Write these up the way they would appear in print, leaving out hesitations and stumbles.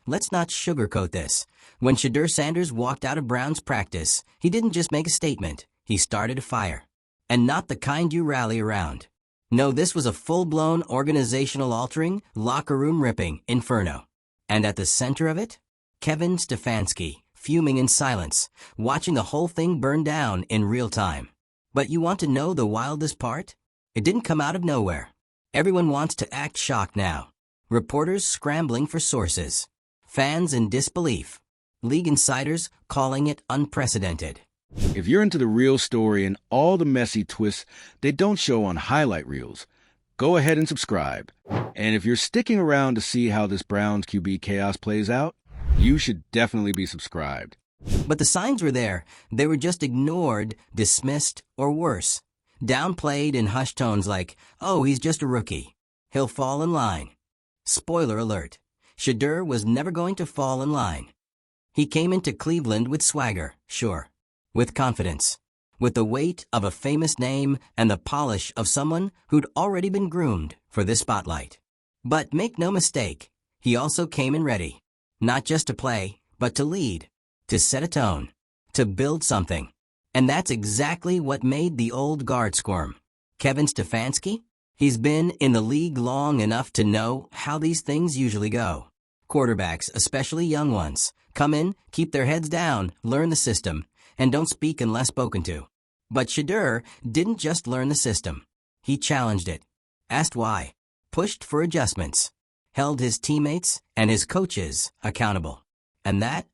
Let's not sugarcoat this. When Shedeur Sanders walked out of Brown's practice, he didn't just make a statement, he started a fire. And not the kind you rally around. No, this was a full-blown organizational altering, locker room ripping inferno. And at the center of it, Kevin Stefanski, fuming in silence, watching the whole thing burn down in real time. But you want to know the wildest part? It didn't come out of nowhere. Everyone wants to act shocked now. Reporters scrambling for sources. Fans in disbelief. League insiders calling it unprecedented. If you're into the real story and all the messy twists they don't show on highlight reels, go ahead and subscribe. And if you're sticking around to see how this Browns QB chaos plays out, you should definitely be subscribed. But the signs were there. They were just ignored, dismissed, or worse, downplayed in hushed tones like, oh, he's just a rookie. He'll fall in line. Spoiler alert. Shedeur was never going to fall in line. He came into Cleveland with swagger, sure. With confidence. With the weight of a famous name and the polish of someone who'd already been groomed for this spotlight. But make no mistake, he also came in ready. Not just to play, but to lead. To set a tone. To build something. And that's exactly what made the old guard squirm. Kevin Stefanski? He's been in the league long enough to know how these things usually go. Quarterbacks, especially young ones, come in, keep their heads down, learn the system, and don't speak unless spoken to. But Shedeur didn't just learn the system. He challenged it, asked why, pushed for adjustments, held his teammates and his coaches accountable. And that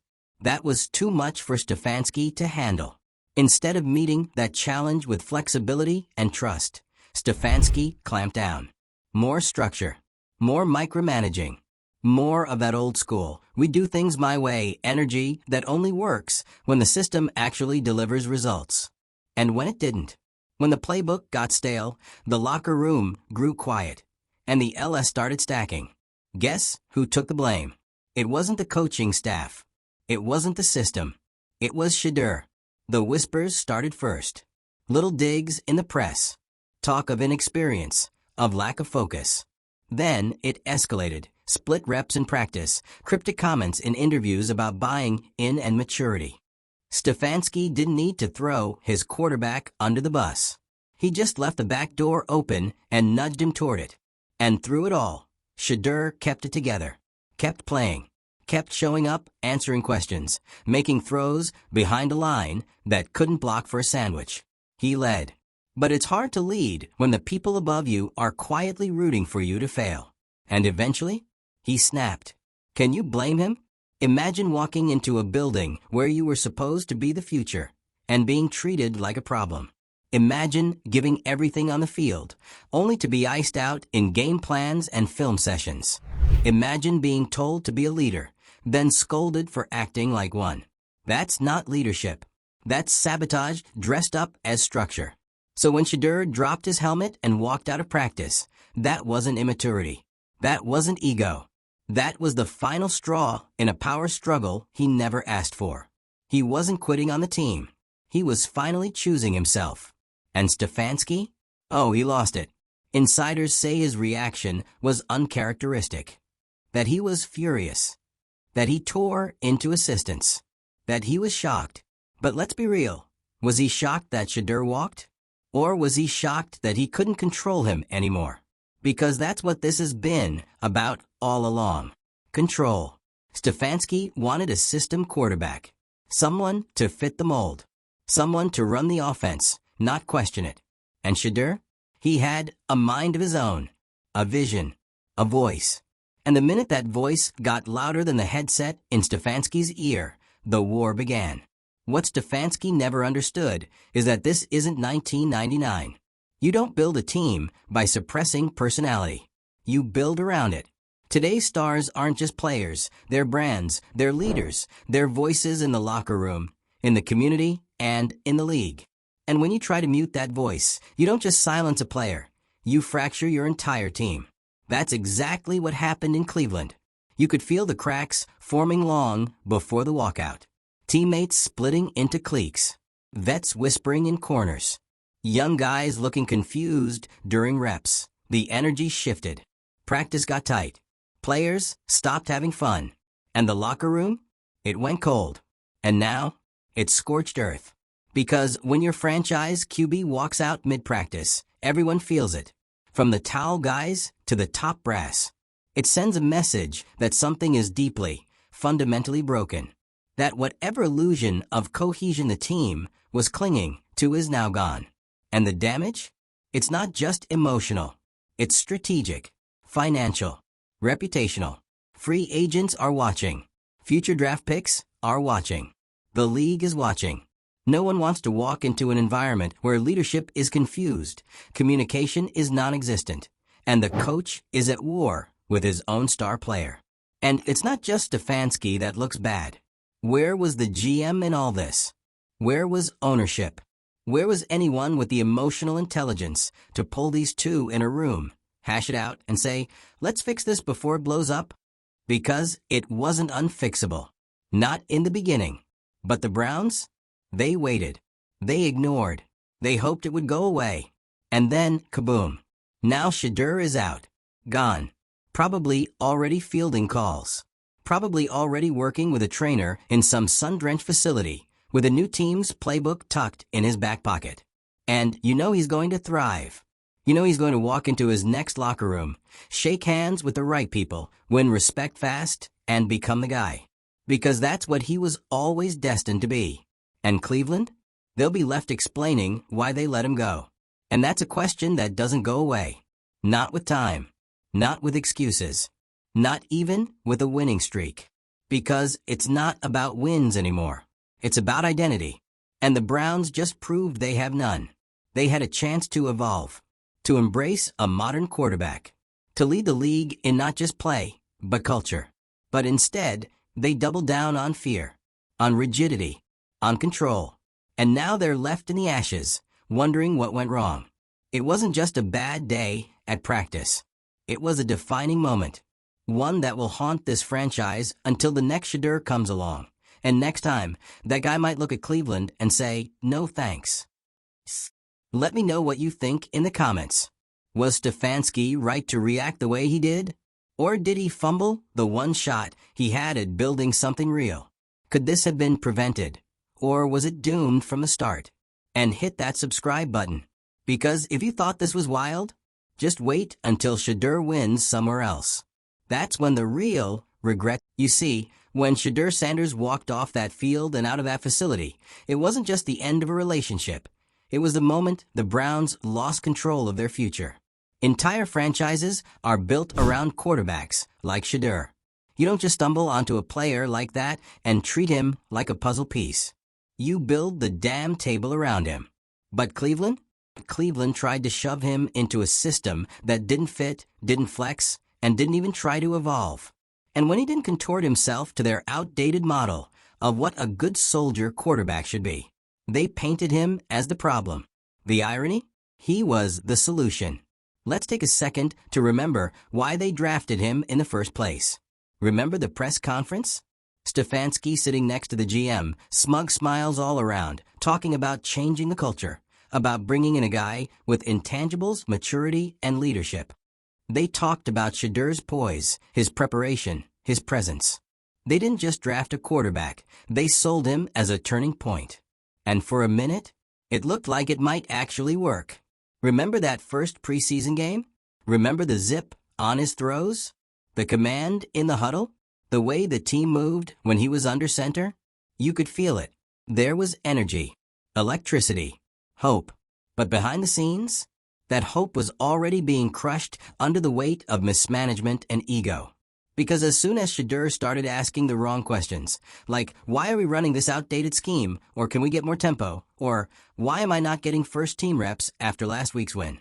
was too much for Stefanski to handle. Instead of meeting that challenge with flexibility and trust, Stefanski clamped down. More structure, more micromanaging, more of that old school, we do things my way energy that only works when the system actually delivers results. And when it didn't, when the playbook got stale, the locker room grew quiet, and the LS started stacking. Guess who took the blame? It wasn't the coaching staff. It wasn't the system. It was Shedeur. The whispers started first. Little digs in the press. Talk of inexperience, of lack of focus. Then it escalated. Split reps in practice, cryptic comments in interviews about buying in and maturity. Stefanski didn't need to throw his quarterback under the bus. He just left the back door open and nudged him toward it. And through it all, Shedeur kept it together, kept playing, kept showing up, answering questions, making throws behind a line that couldn't block for a sandwich. He led. But it's hard to lead when the people above you are quietly rooting for you to fail. And eventually, he snapped. Can you blame him? Imagine walking into a building where you were supposed to be the future and being treated like a problem. Imagine giving everything on the field, only to be iced out in game plans and film sessions. Imagine being told to be a leader, then scolded for acting like one. That's not leadership. That's sabotage dressed up as structure. So when Shedeur dropped his helmet and walked out of practice, that wasn't immaturity. That wasn't ego. That was the final straw in a power struggle he never asked for. He wasn't quitting on the team. He was finally choosing himself. And Stefanski? Oh, he lost it. Insiders say his reaction was uncharacteristic. That he was furious. That he tore into assistants. That he was shocked. But let's be real. Was he shocked that Shedeur walked? Or was he shocked that he couldn't control him anymore? Because that's what this has been about all along. Control. Stefanski wanted a system quarterback. Someone to fit the mold. Someone to run the offense, not question it. And Shedeur? He had a mind of his own. A vision. A voice. And the minute that voice got louder than the headset in Stefanski's ear, the war began. What Stefanski never understood is that this isn't 1999. You don't build a team by suppressing personality. You build around it. Today's stars aren't just players, they're brands, they're leaders, they're voices in the locker room, in the community, and in the league. And when you try to mute that voice, you don't just silence a player, you fracture your entire team. That's exactly what happened in Cleveland. You could feel the cracks forming long before the walkout. Teammates splitting into cliques. Vets whispering in corners. Young guys looking confused during reps. The energy shifted. Practice got tight. Players stopped having fun. And the locker room? It went cold. And now, it's scorched earth. Because when your franchise QB walks out mid-practice, everyone feels it. From the towel guys to the top brass. It sends a message that something is deeply, fundamentally broken. That whatever illusion of cohesion the team was clinging to is now gone. And the damage? It's not just emotional. It's strategic, financial, reputational. Free agents are watching. Future draft picks are watching. The league is watching. No one wants to walk into an environment where leadership is confused, communication is non-existent, and the coach is at war with his own star player. And it's not just Stefanski that looks bad. Where was the GM in all this? Where was ownership? Where was anyone with the emotional intelligence to pull these two in a room, hash it out, and say, let's fix this before it blows up? Because it wasn't unfixable. Not in the beginning. But the Browns? They waited. They ignored. They hoped it would go away. And then, kaboom. Now Shedeur is out. Gone. Probably already fielding calls. Probably already working with a trainer in some sun-drenched facility, with a new team's playbook tucked in his back pocket. And you know he's going to thrive. You know he's going to walk into his next locker room, shake hands with the right people, win respect fast, and become the guy. Because that's what he was always destined to be. And Cleveland? They'll be left explaining why they let him go. And that's a question that doesn't go away. Not with time. Not with excuses. Not even with a winning streak. Because it's not about wins anymore. It's about identity. And the Browns just proved they have none. They had a chance to evolve. To embrace a modern quarterback. To lead the league in not just play, but culture. But instead, they doubled down on fear. On rigidity. On control. And now they're left in the ashes, wondering what went wrong. It wasn't just a bad day at practice. It was a defining moment. One that will haunt this franchise until the next Shedeur comes along. And next time, that guy might look at Cleveland and say, no thanks. Let me know what you think in the comments. Was Stefanski right to react the way he did? Or did he fumble the one shot he had at building something real? Could this have been prevented? Or was it doomed from the start? And hit that subscribe button. Because if you thought this was wild, just wait until Shedeur wins somewhere else. That's when the real regret. You see, when Shedeur Sanders walked off that field and out of that facility, it wasn't just the end of a relationship. It was the moment the Browns lost control of their future. Entire franchises are built around quarterbacks like Shedeur. You don't just stumble onto a player like that and treat him like a puzzle piece. You build the damn table around him. But Cleveland? Cleveland tried to shove him into a system that didn't fit, didn't flex, and didn't even try to evolve. And when he didn't contort himself to their outdated model of what a good soldier quarterback should be, they painted him as the problem. The irony? He was the solution. Let's take a second to remember why they drafted him in the first place. Remember the press conference? Stefanski sitting next to the GM, smug smiles all around, talking about changing the culture, about bringing in a guy with intangibles, maturity, and leadership. They talked about Shedeur's poise, his preparation, his presence. They didn't just draft a quarterback, they sold him as a turning point. And for a minute, it looked like it might actually work. Remember that first preseason game? Remember the zip on his throws? The command in the huddle? The way the team moved when he was under center? You could feel it. There was energy, electricity, hope. But behind the scenes, that hope was already being crushed under the weight of mismanagement and ego. Because as soon as Shedeur started asking the wrong questions, like, why are we running this outdated scheme, or can we get more tempo, or why am I not getting first team reps after last week's win?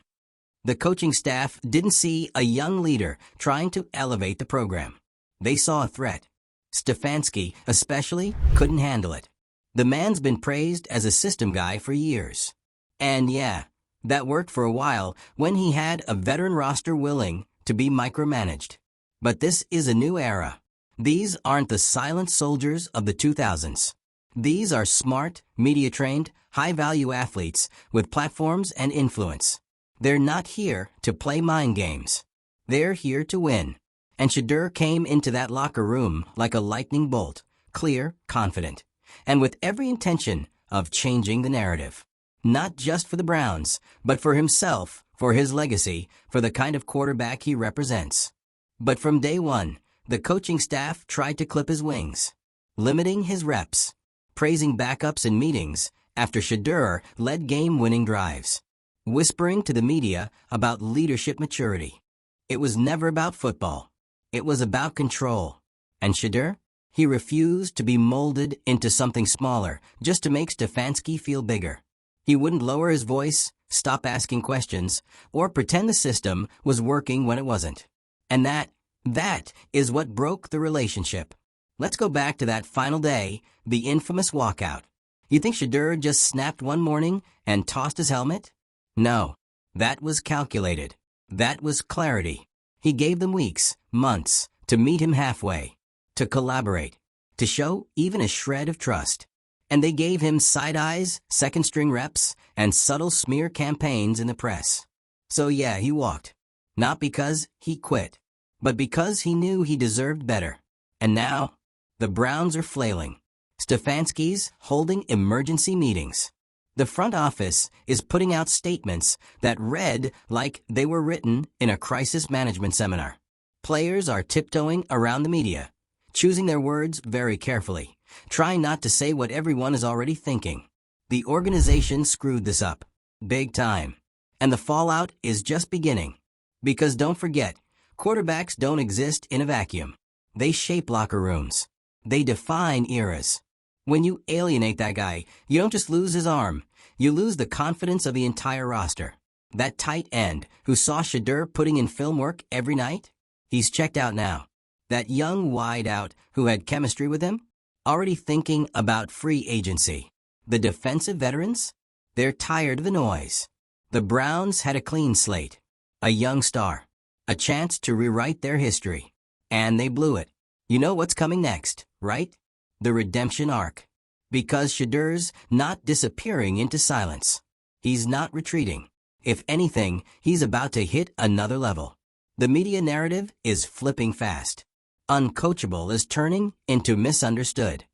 The coaching staff didn't see a young leader trying to elevate the program. They saw a threat. Stefanski, especially, couldn't handle it. The man's been praised as a system guy for years. And yeah, that worked for a while when he had a veteran roster willing to be micromanaged. But this is a new era. These aren't the silent soldiers of the 2000s. These are smart, media-trained, high-value athletes with platforms and influence. They're not here to play mind games. They're here to win. And Shedeur came into that locker room like a lightning bolt, clear, confident, and with every intention of changing the narrative. Not just for the Browns, but for himself, for his legacy, for the kind of quarterback he represents. But from day one, the coaching staff tried to clip his wings, limiting his reps, praising backups in meetings after Shedeur led game-winning drives, whispering to the media about leadership maturity. It was never about football. It was about control. And Shedeur? He refused to be molded into something smaller just to make Stefanski feel bigger. He wouldn't lower his voice, stop asking questions, or pretend the system was working when it wasn't. And that is what broke the relationship. Let's go back to that final day, the infamous walkout. You think Shedeur just snapped one morning and tossed his helmet? No. That was calculated. That was clarity. He gave them weeks, months, to meet him halfway, to collaborate, to show even a shred of trust. And they gave him side eyes, second-string reps, and subtle smear campaigns in the press. So yeah, he walked. Not because he quit, but because he knew he deserved better. And now, the Browns are flailing. Stefanski's holding emergency meetings. The front office is putting out statements that read like they were written in a crisis management seminar. Players are tiptoeing around the media, choosing their words very carefully, trying not to say what everyone is already thinking. The organization screwed this up, big time. And the fallout is just beginning. Because don't forget, quarterbacks don't exist in a vacuum. They shape locker rooms. They define eras. When you alienate that guy, you don't just lose his arm. You lose the confidence of the entire roster. That tight end who saw Shedeur putting in film work every night, he's checked out now. That young wideout who had chemistry with him, already thinking about free agency. The defensive veterans, they're tired of the noise. The Browns had a clean slate, a young star, a chance to rewrite their history. And they blew it. You know what's coming next, right? The redemption arc. Because Shedeur's not disappearing into silence. He's not retreating. If anything, he's about to hit another level. The media narrative is flipping fast. Uncoachable is turning into misunderstood.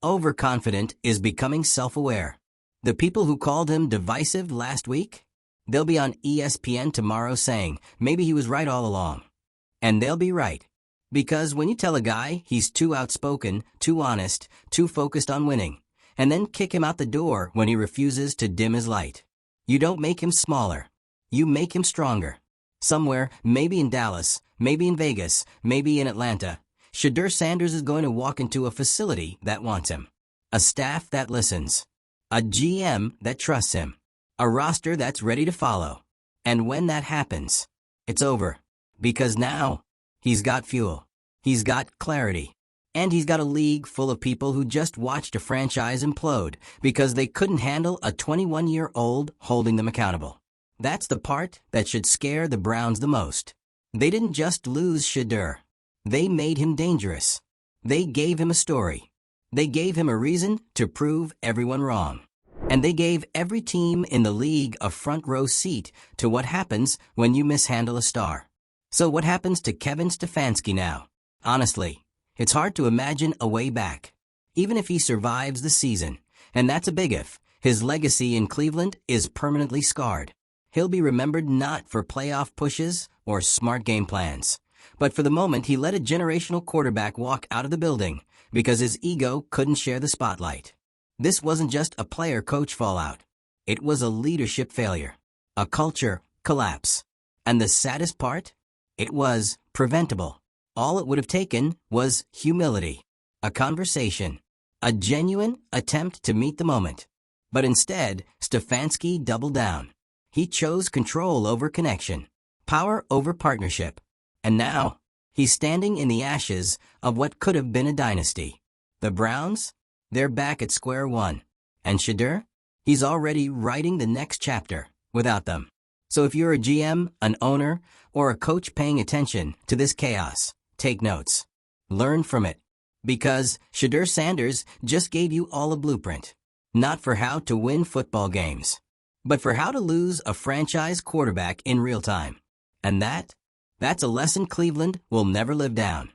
Overconfident is becoming self-aware. The people who called him divisive last week, they'll be on ESPN tomorrow saying maybe he was right all along. And they'll be right. Because when you tell a guy he's too outspoken, too honest, too focused on winning, and then kick him out the door when he refuses to dim his light, you don't make him smaller. You make him stronger. Somewhere, maybe in Dallas, maybe in Vegas, maybe in Atlanta, Shedeur Sanders is going to walk into a facility that wants him. A staff that listens. A GM that trusts him. A roster that's ready to follow. And when that happens, it's over. Because now, he's got fuel. He's got clarity. And he's got a league full of people who just watched a franchise implode because they couldn't handle a 21-year-old holding them accountable. That's the part that should scare the Browns the most. They didn't just lose Shedeur. They made him dangerous. They gave him a story. They gave him a reason to prove everyone wrong. And they gave every team in the league a front row seat to what happens when you mishandle a star. So what happens to Kevin Stefanski now? Honestly, it's hard to imagine a way back. Even if he survives the season, and that's a big if, his legacy in Cleveland is permanently scarred. He'll be remembered not for playoff pushes or smart game plans, but for the moment he let a generational quarterback walk out of the building because his ego couldn't share the spotlight. This wasn't just a player-coach fallout. It was a leadership failure, a culture collapse. And the saddest part? It was preventable. All it would have taken was humility, a conversation, a genuine attempt to meet the moment. But instead, Stefanski doubled down. He chose control over connection, power over partnership. And now, he's standing in the ashes of what could have been a dynasty. The Browns? They're back at square one. And Shedeur? He's already writing the next chapter without them. So if you're a GM, an owner, or a coach paying attention to this chaos, take notes. Learn from it. Because Shedeur Sanders just gave you all a blueprint. Not for how to win football games, but for how to lose a franchise quarterback in real time. And That's a lesson Cleveland will never live down.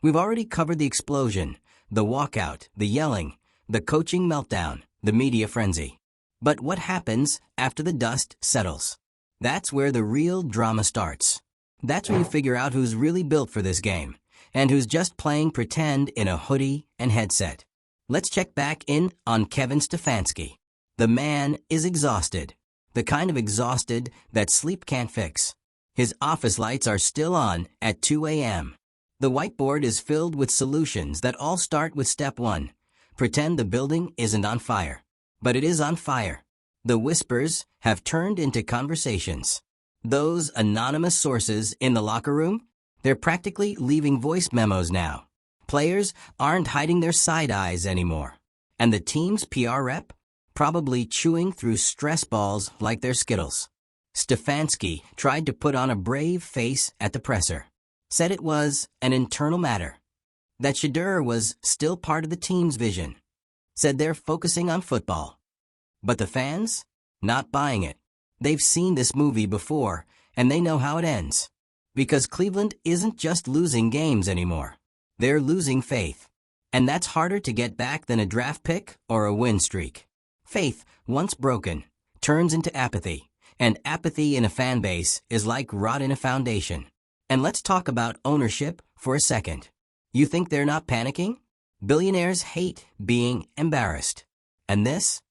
We've already covered the explosion, the walkout, the yelling, the coaching meltdown, the media frenzy. But what happens after the dust settles? That's where the real drama starts. That's where you figure out who's really built for this game, and who's just playing pretend in a hoodie and headset. Let's check back in on Kevin Stefanski. The man is exhausted. The kind of exhausted that sleep can't fix. His office lights are still on at 2 a.m. The whiteboard is filled with solutions that all start with step 1. Pretend the building isn't on fire. But it is on fire. The whispers have turned into conversations. Those anonymous sources in the locker room, they're practically leaving voice memos now. Players aren't hiding their side eyes anymore. And the team's PR rep? Probably chewing through stress balls like they're Skittles. Stefanski tried to put on a brave face at the presser. Said it was an internal matter. That Shedeur was still part of the team's vision. Said they're focusing on football. But the fans? Not buying it. They've seen this movie before, and they know how it ends. Because Cleveland isn't just losing games anymore. They're losing faith. And that's harder to get back than a draft pick or a win streak. Faith, once broken, turns into apathy. And apathy in a fan base is like rot in a foundation. And let's talk about ownership for a second. You think they're not panicking? Billionaires hate being embarrassed. And this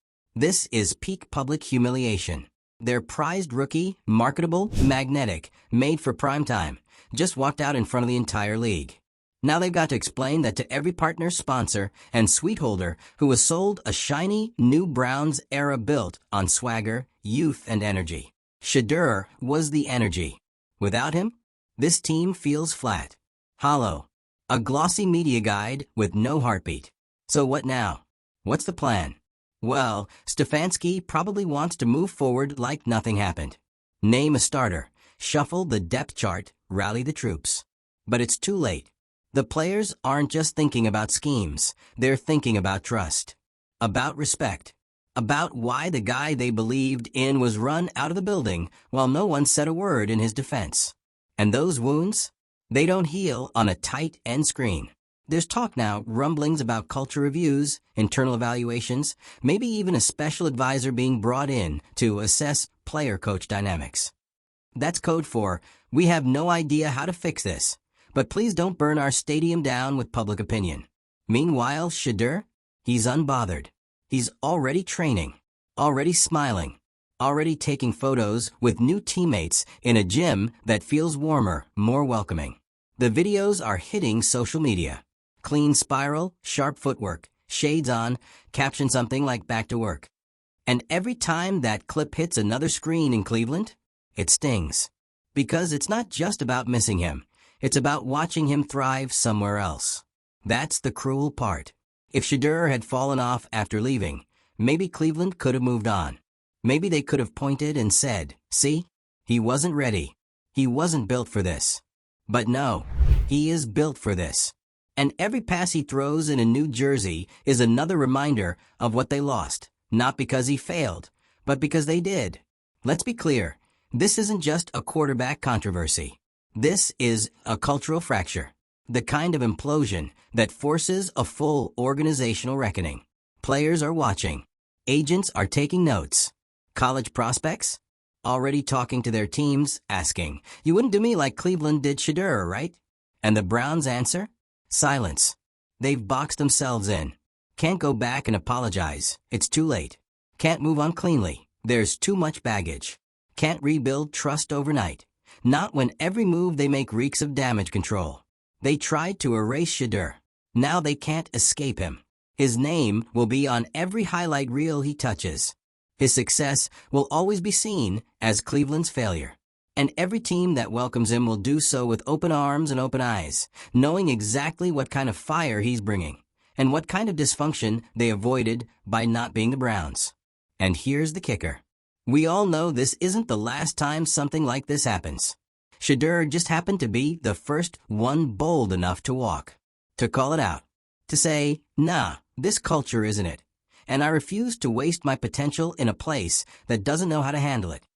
is peak public humiliation. Their prized rookie, marketable, magnetic, made for prime time, just walked out in front of the entire league. Now they've got to explain that to every partner, sponsor, and suite holder who was sold a shiny, new Browns era built on swagger, youth, and energy. Shedeur was the energy. Without him, this team feels flat, hollow, a glossy media guide with no heartbeat. So what now? What's the plan? Well, Stefanski probably wants to move forward like nothing happened. Name a starter, shuffle the depth chart, rally the troops. But it's too late. The players aren't just thinking about schemes, they're thinking about trust, about respect, about why the guy they believed in was run out of the building while no one said a word in his defense. And those wounds? They don't heal on a tight end screen. There's talk now, rumblings about culture reviews, internal evaluations, maybe even a special advisor being brought in to assess player-coach dynamics. That's code for, we have no idea how to fix this, but please don't burn our stadium down with public opinion. Meanwhile, Shedeur, he's unbothered. He's already training, already smiling, already taking photos with new teammates in a gym that feels warmer, more welcoming. The videos are hitting social media. Clean spiral, sharp footwork, shades on, caption something like back to work. And every time that clip hits another screen in Cleveland, it stings. Because it's not just about missing him. It's about watching him thrive somewhere else. That's the cruel part. If Shedeur had fallen off after leaving, maybe Cleveland could have moved on. Maybe they could have pointed and said, see, he wasn't ready. He wasn't built for this. But no, he is built for this. And every pass he throws in a new jersey is another reminder of what they lost, not because he failed, but because they did. Let's be clear, this isn't just a quarterback controversy. This is a cultural fracture, the kind of implosion that forces a full organizational reckoning. Players are watching. Agents are taking notes. College prospects? Already talking to their teams, asking, you wouldn't do me like Cleveland did Shedeur, right? And the Browns answer? Silence. They've boxed themselves in. Can't go back and apologize. It's too late. Can't move on cleanly. There's too much baggage. Can't rebuild trust overnight. Not when every move they make reeks of damage control. They tried to erase Shedeur. Now they can't escape him. His name will be on every highlight reel he touches. His success will always be seen as Cleveland's failure. And every team that welcomes him will do so with open arms and open eyes, knowing exactly what kind of fire he's bringing, and what kind of dysfunction they avoided by not being the Browns. And here's the kicker. We all know this isn't the last time something like this happens. Shedeur just happened to be the first one bold enough to walk, to call it out, to say, nah, this culture isn't it, and I refuse to waste my potential in a place that doesn't know how to handle it.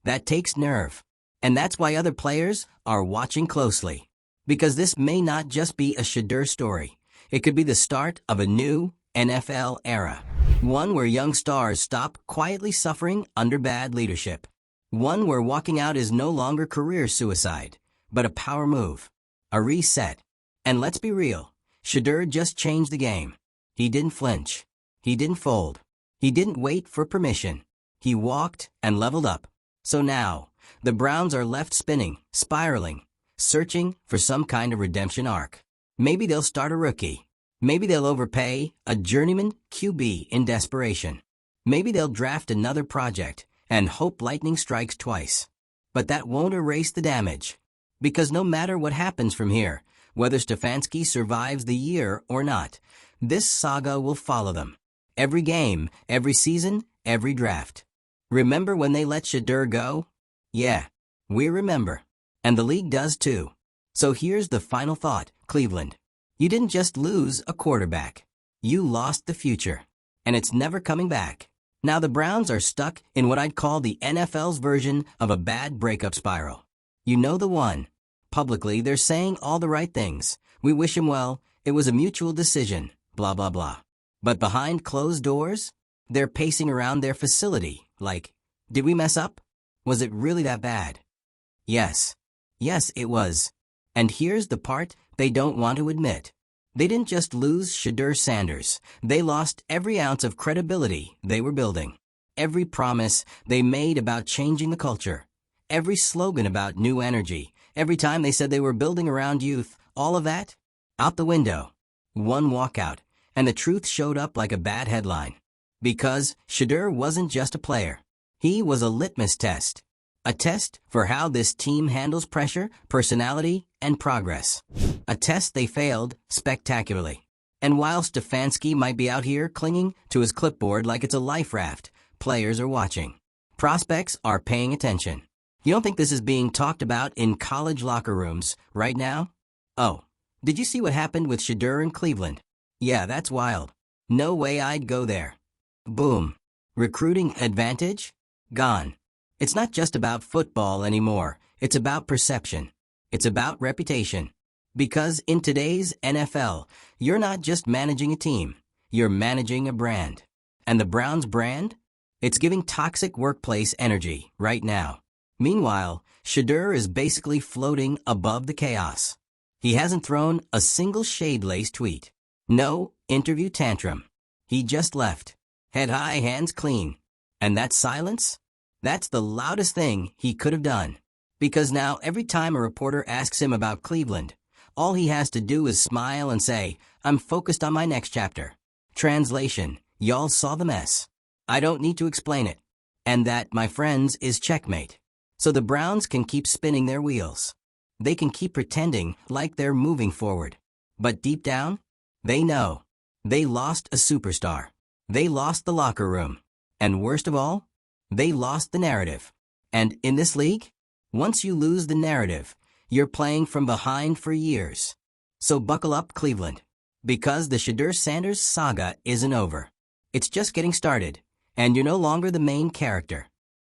That takes nerve. And that's why other players are watching closely. Because this may not just be a Shedeur story. It could be the start of a new NFL era. One where young stars stop quietly suffering under bad leadership. One where walking out is no longer career suicide, but a power move. A reset. And let's be real, Shedeur just changed the game. He didn't flinch. He didn't fold. He didn't wait for permission. He walked and leveled up. So now, the Browns are left spinning, spiraling, searching for some kind of redemption arc. Maybe they'll start a rookie. Maybe they'll overpay a journeyman QB in desperation. Maybe they'll draft another project and hope lightning strikes twice. But that won't erase the damage. Because no matter what happens from here, whether Stefanski survives the year or not, this saga will follow them. Every game, every season, every draft. Remember when they let Shedeur go? Yeah, we remember. And the league does too. So here's the final thought, Cleveland. You didn't just lose a quarterback. You lost the future. And it's never coming back. Now the Browns are stuck in what I'd call the NFL's version of a bad breakup spiral. You know the one. Publicly, they're saying all the right things. We wish him well. It was a mutual decision. Blah, blah, blah. But behind closed doors, they're pacing around their facility like, did we mess up? Was it really that bad? Yes. Yes, it was. And here's the part they don't want to admit. They didn't just lose Shedeur Sanders. They lost every ounce of credibility they were building. Every promise they made about changing the culture. Every slogan about new energy. Every time they said they were building around youth. All of that? Out the window. One walkout. And the truth showed up like a bad headline. Because Shedeur wasn't just a player. He was a litmus test. A test for how this team handles pressure, personality, and progress. A test they failed spectacularly. And while Stefanski might be out here clinging to his clipboard like it's a life raft, players are watching. Prospects are paying attention. You don't think this is being talked about in college locker rooms right now? Oh, did you see what happened with Shedeur in Cleveland? Yeah, that's wild. No way I'd go there. Boom. Recruiting advantage? Gone. It's not just about football anymore. It's about perception. It's about reputation. Because in today's NFL, you're not just managing a team. You're managing a brand. And the Browns brand? It's giving toxic workplace energy right now. Meanwhile, Shedeur is basically floating above the chaos. He hasn't thrown a single shade-laced tweet. No interview tantrum. He just left. Head high, hands clean. And that silence? That's the loudest thing he could have done. Because now every time a reporter asks him about Cleveland, all he has to do is smile and say, I'm focused on my next chapter. Translation, y'all saw the mess. I don't need to explain it. And that, my friends, is checkmate. So the Browns can keep spinning their wheels. They can keep pretending like they're moving forward. But deep down, they know. They lost a superstar. They lost the locker room. And worst of all, they lost the narrative. And in this league, once you lose the narrative, you're playing from behind for years. So buckle up, Cleveland. Because the Shedeur Sanders saga isn't over. It's just getting started. And you're no longer the main character.